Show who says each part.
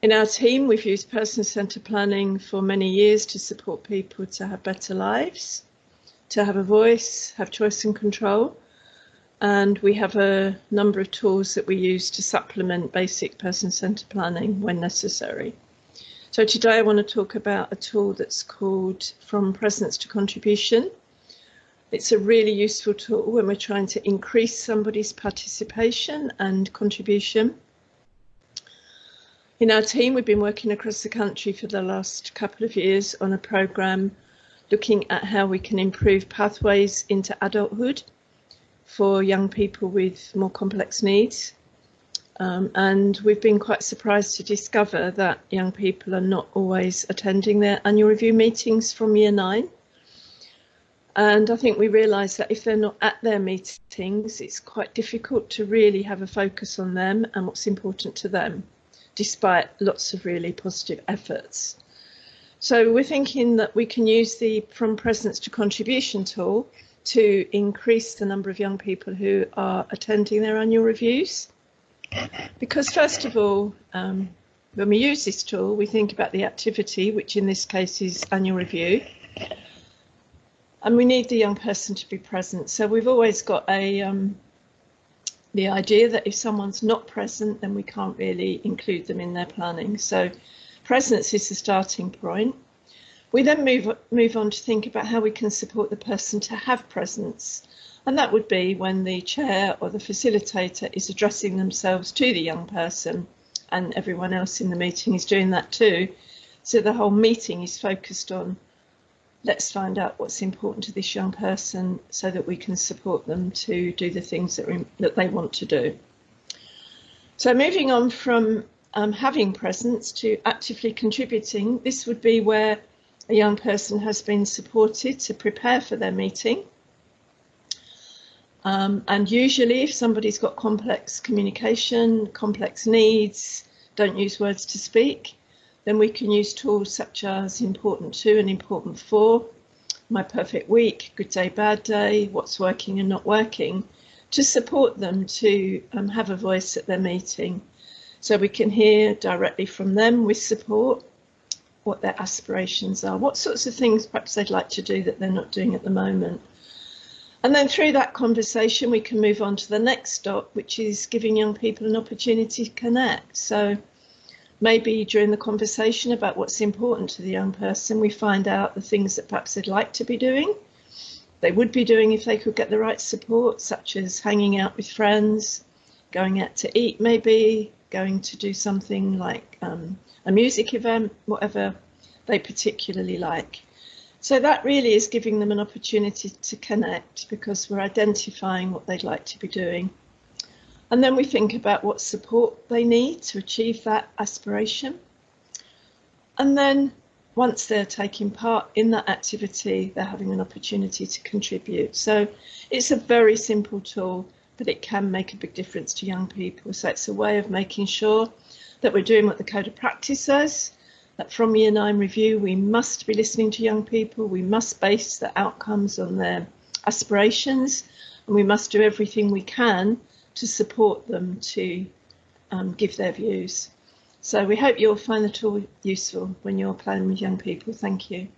Speaker 1: In our team, we've used person-centred planning for many years to support people to have better lives, to have a voice, have choice and control. And we have a number of tools that we use to supplement basic person-centred planning when necessary. So today I want to talk about a tool that's called From Presence to Contribution. It's a really useful tool when we're trying to increase somebody's participation and contribution. In our team, we've been working across the country for the last couple of years on a programme looking at how we can improve pathways into adulthood for young people with more complex needs. And we've been quite surprised to discover that young people are not always attending their annual review meetings from year 9. And I think we realise that if they're not at their meetings, it's quite difficult to really have a focus on them and what's important to them, despite lots of really positive efforts. So we're thinking that we can use the From Presence to Contribution tool to increase the number of young people who are attending their annual reviews. Because first of all, when we use this tool, we think about the activity, which in this case is annual review. And we need the young person to be present. So we've always got the idea that if someone's not present, then we can't really include them in their planning. So presence is the starting point. We then move on to think about how we can support the person to have presence. And that would be when the chair or the facilitator is addressing themselves to the young person, and everyone else in the meeting is doing that too. So the whole meeting is focused on, let's find out what's important to this young person so that we can support them to do the things that they want to do. So moving on from having presence to actively contributing, this would be where a young person has been supported to prepare for their meeting. And usually if somebody's got complex communication, complex needs, don't use words to speak, then we can use tools such as Important To and Important For, My Perfect Week, Good Day, Bad Day, What's Working and Not Working, to support them to have a voice at their meeting. So we can hear directly from them with support what their aspirations are, what sorts of things perhaps they'd like to do that they're not doing at the moment. And then through that conversation, we can move on to the next stop, which is giving young people an opportunity to connect. So maybe during the conversation about what's important to the young person, we find out the things that perhaps they'd like to be doing, they would be doing if they could get the right support, such as hanging out with friends, going out to eat maybe, going to do something like a music event, whatever they particularly like. So that really is giving them an opportunity to connect because we're identifying what they'd like to be doing. And then we think about what support they need to achieve that aspiration. And then once they're taking part in that activity, they're having an opportunity to contribute. So it's a very simple tool, but it can make a big difference to young people. So it's a way of making sure that we're doing what the Code of Practice says, that from Year 9 review, we must be listening to young people, we must base the outcomes on their aspirations, and we must do everything we can to support them to give their views. So we hope you'll find the tool useful when you're planning with young people. Thank you.